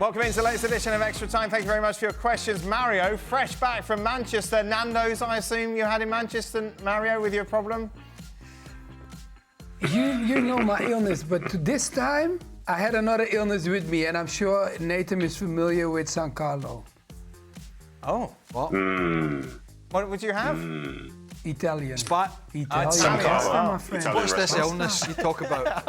Welcome into the latest edition of Extra Time. Thank you very much for your questions. Mario, fresh back from Manchester. Nando's, I assume you had in Manchester, Mario, with your problem? You know my illness, but to this time, I had another illness with me, and I'm sure Nedum is familiar with San Carlo. Oh, what? What would you have? Italian. Italian. San Carlo. Wow. My friend. What's this illness you talk about?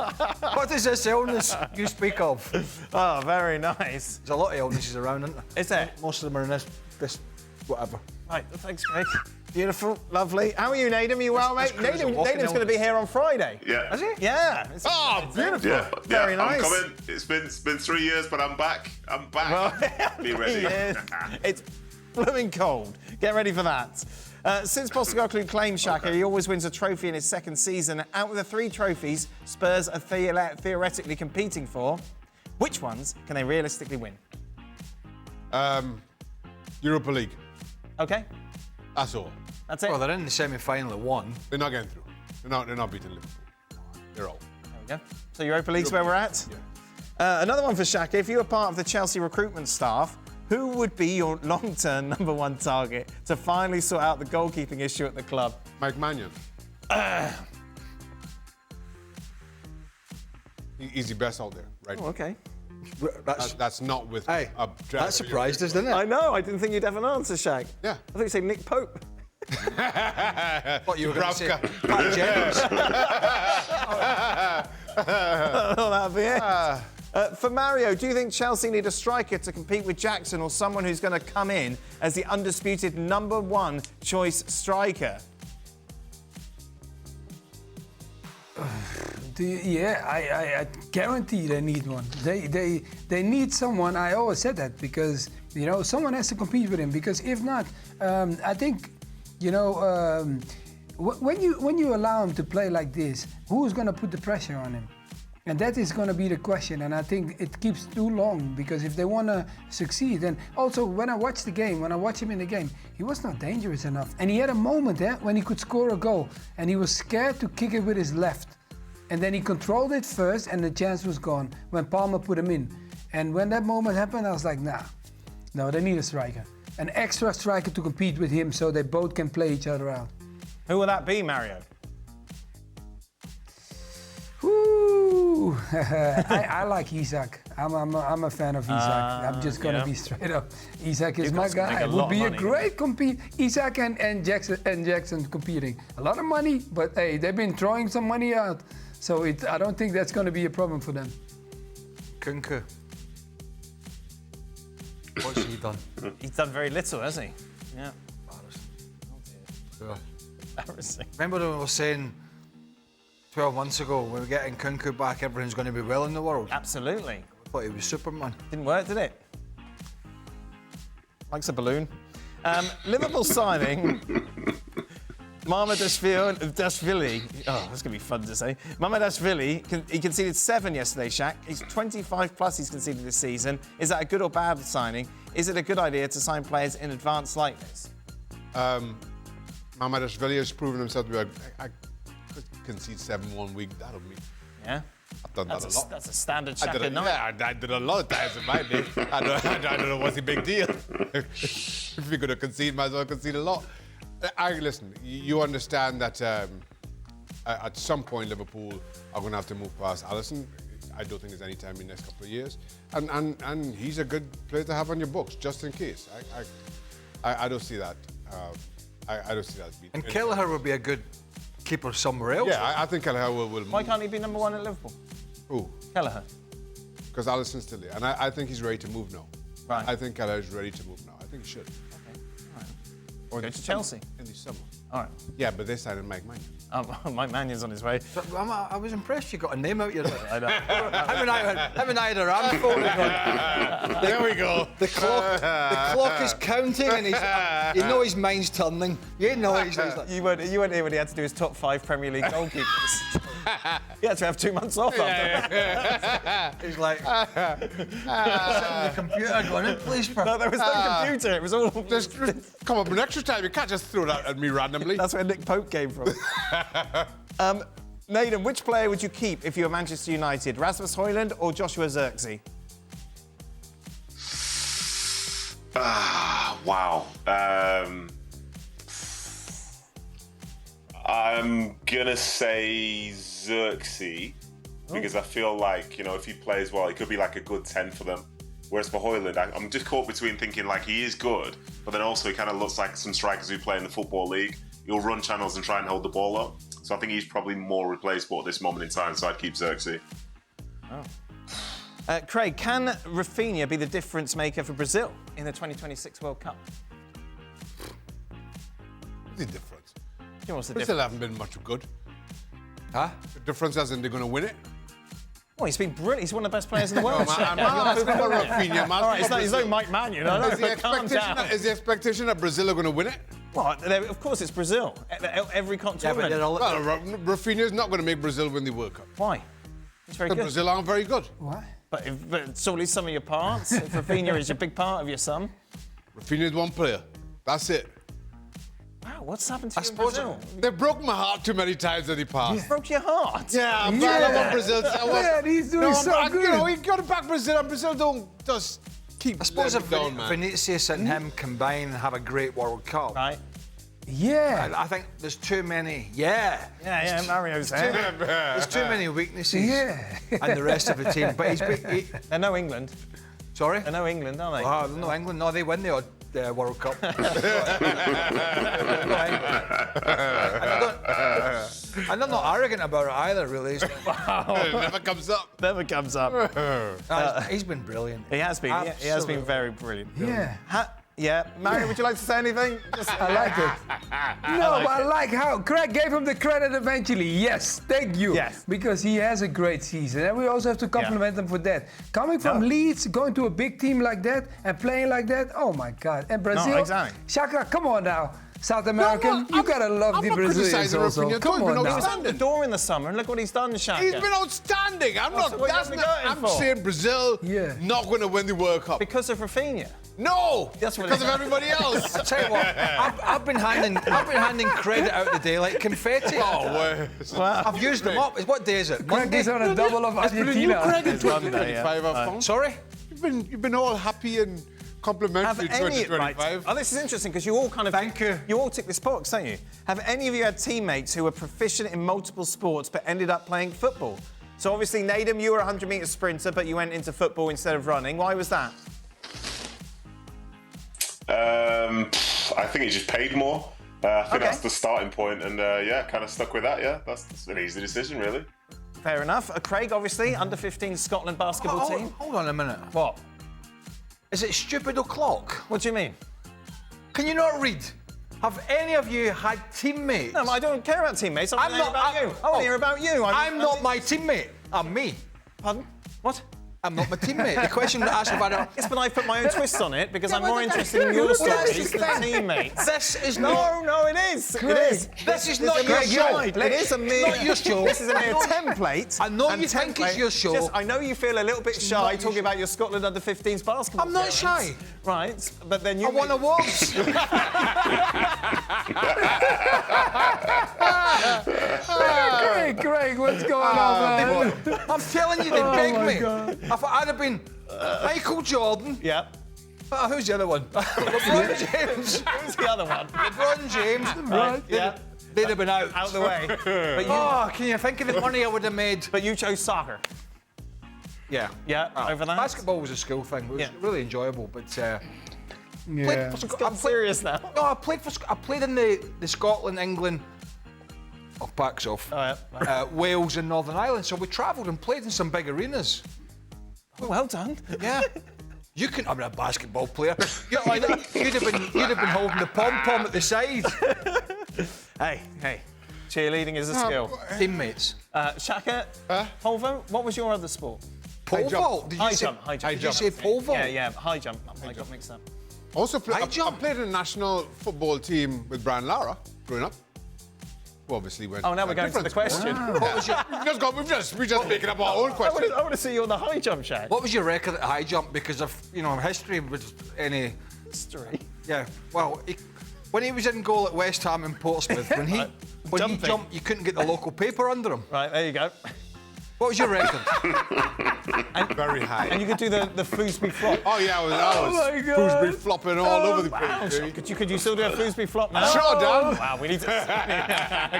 What is this illness you speak of? Oh, very nice. There's a lot of illnesses around, isn't there? Is there? Most of them are in this whatever. Right, thanks, Greg. Beautiful, lovely. How are you, Nedum? Are you well, mate? Chris is walking Nedum's going to be here on Friday. Yeah. Is he? Yeah. Oh, beautiful. Yeah, Very I'm nice. coming. It's been 3 years, but I'm back. I'm back. Be ready. It's blooming cold. Get ready for that. Since Postecoglou claimed Shaka, he always wins a trophy in his second season. Out of the 3 trophies Spurs are theoretically competing for, which ones can they realistically win? Europa League. Okay, That's all. that's it. Well, they're in the semi-final at 1. They're not getting through. They're not beating Liverpool. They're all. There we go. So Europa League's where we're at? Yeah. Another one for Shaka. If you were part of the Chelsea recruitment staff, who would be your long-term #1 target to finally sort out the goalkeeping issue at the club? Mike Mannion. He's the best out there, right? Oh, okay. That's not with Hey, a that surprised us, didn't it? I know. I didn't think you'd have an answer, Shaq. Yeah. I thought you'd say Nick Pope. What you were going to say? Dubravka. Pat Jennings. Oh, that'd be it. For Mario, do you think Chelsea need a striker to compete with Jackson or someone who's going to come in as the undisputed #1 choice striker? I guarantee they need one. They need someone. I always said that because someone has to compete with him. Because if not, I think when you allow him to play like this, who's going to put the pressure on him? And that is going to be the question. And I think it keeps too long because if they want to succeed, and also when I watch him in the game, he was not dangerous enough. And he had a moment when he could score a goal, and he was scared to kick it with his left. And then he controlled it first, and the chance was gone when Palmer put him in. And when that moment happened, I was like, no, they need a striker. An extra striker to compete with him so they both can play each other out. Who will that be, Mario? Ooh, I like Isak. I'm a fan of Isak. I'm just going to be straight up. Isak is my guy. It would be a great compete. Isak and Jackson competing. A lot of money, but hey, they've been throwing some money out. So I don't think that's going to be a problem for them. Kunku. What's he done? He's done very little, hasn't he? Yeah. Yeah. Embarrassing. Remember when we were saying 12 months ago, when we're getting Kunku back, everything's going to be well in the world? Absolutely. I thought he was Superman. Didn't work, did it? Likes a balloon. Liverpool signing Mamardashvili. Oh, that's going to be fun to say. Mamardashvili, he conceded 7 yesterday, Shaq. He's 25 plus he's conceded this season. Is that a good or bad signing? Is it a good idea to sign players in advance like this? Mamardashvili has proven himself to be I could concede 7 1 week. That'll be. Yeah? I've done that a lot. That's a standard Shaka night. I did a lot of times in my day. I don't know what's the big deal. If you're going to concede, might as well concede a lot. Listen, you understand that at some point Liverpool are going to have to move past Alisson. I don't think there's any time in the next couple of years. And he's a good player to have on your books, just in case. I don't see that. I don't see that. And Kelleher would be a good keeper somewhere else. Yeah, I think Kelleher will move. Why can't he be #1 at Liverpool? Who? Kelleher. Because Alisson's still there. And I think he's ready to move now. Right. I think Kelleher is ready to move now. I think he should. Okay. All right. Or Go to Chelsea. In the summer. All right. Yeah, but they signed Mike Mannion. Mike Mannion's on his way. But I was impressed you got a name out your I know. Him and I had a ram phone. There we go. The clock is counting, and his mind's turning. He's like, You weren't here when he had to do his top 5 Premier League goalkeepers. He had to have 2 months off after. he's like sitting on the computer going, please, No, there was no computer. It was all. Just come up in extra time. You can't just throw that at me randomly. That's where Nick Pope came from. Nedum, which player would you keep if you were Manchester United? Rasmus Hojlund or Joshua Zirkzee? Wow. I'm gonna say Zirkzee because I feel like, you know, if he plays well, he could be like a good 10 for them. Whereas for Hojlund, I'm just caught between thinking like he is good, but then also he kind of looks like some strikers who play in the Football League. He'll run channels and try and hold the ball up. So I think he's probably more replaceable at this moment in time, so I'd keep Zirkzee. Craig, can Raphinha be the difference maker for Brazil in the 2026 World Cup? What's the difference? What's the Brazil difference? haven't been much good. Huh? The difference as in they're going to win it. Oh, he's been brilliant. He's one of the best players in the world. I'm asking about Raphinha. All right, he's no Mike Mann, you know. Calm down. Is the expectation that Brazil are going to win it? Well, of course it's Brazil. Every continent. but they're all- Well, Raphinha's not going to make Brazil win the World Cup. Why? He's very Because good. Brazil aren't very good. What? But surely some of your parts. If Raphinha is a big part of your sum. Raphinha's one player. That's it. Wow, what's happened to you in suppose Brazil? They broke my heart too many times that he passed. Broke your heart. Yeah, I'm glad I want Brazil. Man, he's doing so good. You know, he got to back Brazil, and Brazil don't just keep. I suppose if letting it down, man. Vinicius and him combine and have a great World Cup, Right. Yeah. I think there's too many. Yeah. Yeah, Mario's there. There's too many weaknesses. Yeah. And the rest of the team. But They're no England. sorry? They're no England, are they? Oh, no, England. No, they win the odd World Cup. And they're not arrogant about it either, really. It never comes up. Never comes up. He's been brilliant. He has been. He has been Absolutely. very brilliant. Yeah. Yeah. Mario, would you like to say anything? I like it. No, but I like how Craig gave him the credit eventually. Yes, thank you. Yes. Because he has a great season. And we also have to compliment him for that. Coming from No. Leeds, going to a big team like that and playing like that, oh my God. And Brazil, exactly. Shaka, come on now. South American, you gotta love the Brazilians also. Raphinha. Come on He He was now. out the door in the summer, and look what he's done, Shaka. He's been outstanding. I'm not. so what That's you not. got him I'm for? saying Brazil not going to win the World Cup. Because of Raphinha. No, That's what because it of is. everybody else. I tell you what, I've been handing credit out today like confetti. Oh, well. I've used them up. What day is it? Craig Monday? is on a double of Argentina. It's Monday, yeah. 2025, I found. Sorry? You've been all happy and complimentary Have any, 2025. right, oh, this is interesting because you all kind of... Thank you. You all tick this box, don't you? Have any of you had teammates who were proficient in multiple sports but ended up playing football? So obviously, Nedum, you were a 100-metre sprinter, but you went into football instead of running. Why was that? I think he just paid more. I think Okay. that's the starting point, and yeah, kind of stuck with that. Yeah, that's an easy decision, really. Fair enough. Craig, obviously, under-15 Scotland basketball team. Hold on a minute. What? Is it stupid o'clock? What do you mean? Can you not read? Have any of you had teammates? No, I don't care about teammates. I want to hear about you. I want oh, to hear about you. I'm not my teammate. I'm me. Pardon? What? I'm not my teammate. The question that asked about it. Yes, but I put my own twist on it because I'm but more that's interested in true. your Well, that's stories the than thing. teammates. This is not. No, it is. Craig, It is. This is It's not a your mere show. guide. It is a mere. Not your show. This is a mere I know- template. I know and you think it's your show. Just, I know you feel a little bit shy not your talking show. about your Scotland under-15s basketball. I'm not appearance. shy. Right, but then you. I won awards. Craig, what's going on, man? I'm telling you, they begged my me. God. If I'd have been Michael Jordan. Yeah. Who's the other one? LeBron James. Who's the other one? LeBron James. Right. Yeah. They'd have been out. Out the way. But you. Oh, can you think of the money I would have made? But you chose soccer. Yeah. Yeah. Over that. Basketball was a school thing. It was Yeah. really enjoyable, but Yeah. I'm serious now. No, I played in the Scotland, England. Oh, backs off. Oh, yeah. Wales and Northern Ireland. So we travelled and played in some big arenas. Well done. Yeah. You couldn't have been a basketball player. You'd have been holding the pom-pom at the side. Hey. Cheerleading is a skill. Teammates. Shaka, pole vault, what was your other sport? Pole jump. vault. Did you High say, jump. Did you say pole vault? Yeah, high jump. I got mixed up. Also, I jump. played in a national football team with Brian Lara growing up. Well, obviously, went. Oh, now we're going to the question. What was your We're just making up our own questions. I want to see you on the high jump, Shaq. What was your record at high jump? Because of history was any. History? Yeah. Well, when he was in goal at West Ham in Portsmouth, when he Jumping. jumped, you couldn't get the local paper under him. Right, there you go. What was your record? Very high. And you could do the foosbee flop. Oh yeah, I was my God. Foosbury flopping all over the Wow. place. Could you still do a foosbee flop now? Sure, Dan. Wow, we need to...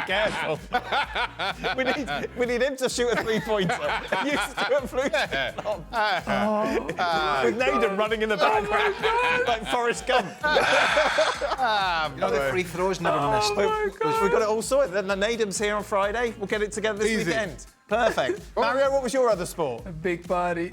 Careful. we need him to shoot a three-pointer. You to do a foosbee flop. With Nedum running in the background, like Forrest Gump. You know the free throws never missed. We've got it all sorted. Then the Nedum's here on Friday. We'll get it together this Easy. weekend. Perfect. Mario, what was your other sport? A big party.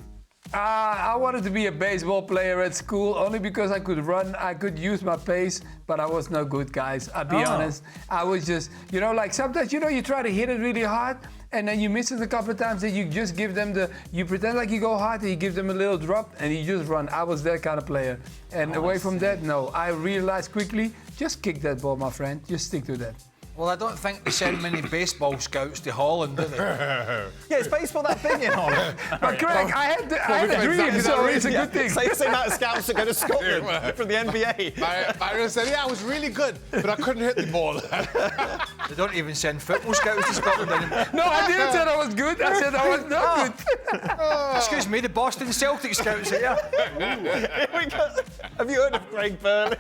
I wanted to be a baseball player at school only because I could run, I could use my pace, but I was no good, guys. I'll be honest. I was just, like sometimes, you try to hit it really hard and then you miss it a couple of times and you just give them you pretend like you go hard and you give them a little drop and you just run. I was that kind of player. And away from that, no. I realized quickly, just kick that ball, my friend. Just stick to that. Well, I don't think they send many baseball scouts to Holland, do they? Yeah, is baseball that big in Holland? But Craig, I had a dream, so it's a good thing. Same amount of scouts that go to Scotland from the NBA. Mario said, yeah, I was really good, but I couldn't hit the ball. They don't even send football scouts to Scotland anymore. No, I didn't say I was good. I said I was not good. Excuse me, the Boston Celtic scouts here. Have you heard of Craig Burley?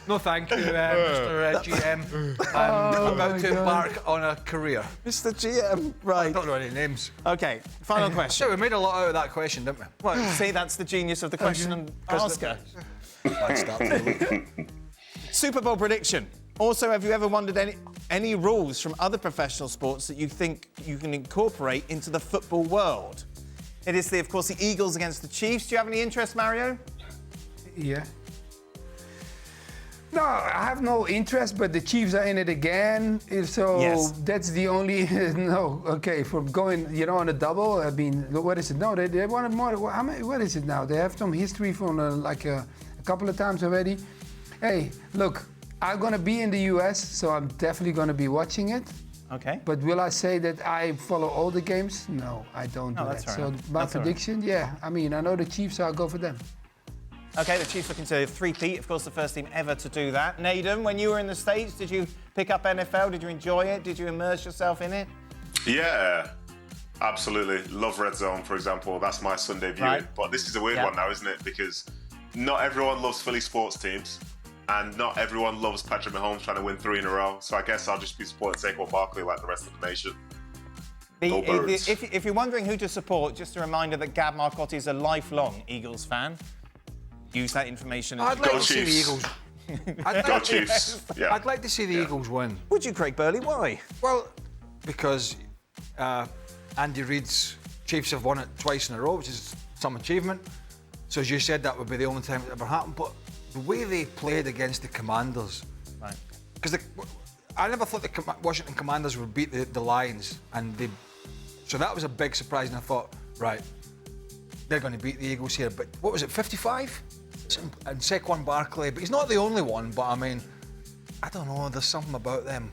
No, thank you, Mr. GM. I'm about to embark on a career. Mr. GM, I right. don't know any names. Okay, final So question. we made a lot out of that question, didn't we? Well, see, that's the genius of the question and asker. Bad start to the week. Super Bowl prediction. Also, have you ever wondered any rules from other professional sports that you think you can incorporate into the football world? It is, of course, the Eagles against the Chiefs. Do you have any interest, Mario? Yeah. No, I have no interest, but the Chiefs are in it again. So Yes. that's the only no. Okay, from going, on a double. I mean, what is it? No, they wanted more. How many? What is it now? They have some history from a couple of times already. Hey, look, I'm gonna be in the US, so I'm definitely gonna be watching it. Okay. But will I say that I follow all the games? No, I don't do that's that. fair So enough. my That's all right. prediction, yeah. I mean, I know the Chiefs, so I'll go for them. Okay, the Chiefs looking to three-peat, of course, the first team ever to do that. Nedum, when you were in the States, did you pick up NFL? Did you enjoy it? Did you immerse yourself in it? Yeah, absolutely. Love Red Zone, for example. That's my Sunday viewing. Right. But this is a weird Yeah. one now, isn't it? Because not everyone loves Philly sports teams, and not everyone loves Patrick Mahomes trying to win 3 in a row. So I guess I'll just be supporting Saquon Barkley like the rest of the nation. Go Birds. If you're wondering who to support, just a reminder that Gab Marcotti is a lifelong Eagles fan. Use that information. I'd like Go to see the Chiefs. Eagles. I'd Go like, Chiefs. Yeah. I'd like to see the Eagles win. Would you, Craig Burley? Why? Well, because Andy Reid's Chiefs have won it twice in a row, which is some achievement. So as you said, that would be the only time it ever happened. But the way they played against the Commanders, Right. because I never thought the Washington Commanders would beat the Lions, so that was a big surprise. And I thought, right, they're going to beat the Eagles here. But what was it, 55? And Saquon Barkley, but he's not the only one. But I mean, I don't know. There's something about them.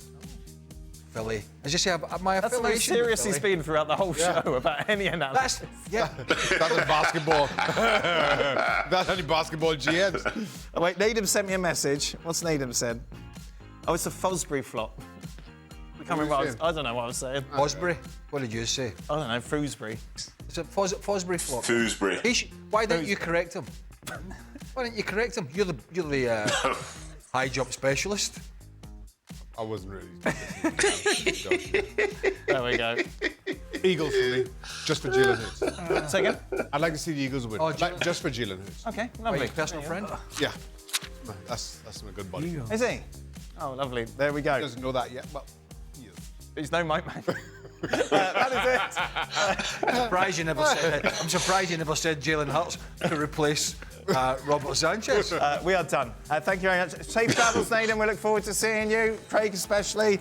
Philly. As you say, my That's the most affiliation. serious with he's Philly. been throughout the whole show about any analysis. That's in basketball. That's only basketball GMs. Oh, wait, Nedum sent me a message. What's Nedum said? Oh, it's a Fosbury flop. I can't remember I don't know what I was saying. Fosbury. What did you say? I don't know, Froosbury. Is it Fosbury flop? Foosbury. Why didn't you correct him? Why didn't you correct him? You're the high jump specialist. I wasn't really. There we go. Eagles for me, just for Jalen Hurts. Second? I'd like to see the Eagles win, just for Jalen Hurts. Okay, Are lovely. you a personal friend? Yeah, that's my good buddy. Is he? Oh, lovely. There we go. Doesn't know that yet, but he is. He's no Mike Man. That is it. I'm surprised you never said it. I'm surprised you never said Jalen Hurts to replace Robert Sanchez. We are done. Thank you very much. Safe travels, Nedum. We look forward to seeing you. Craig especially.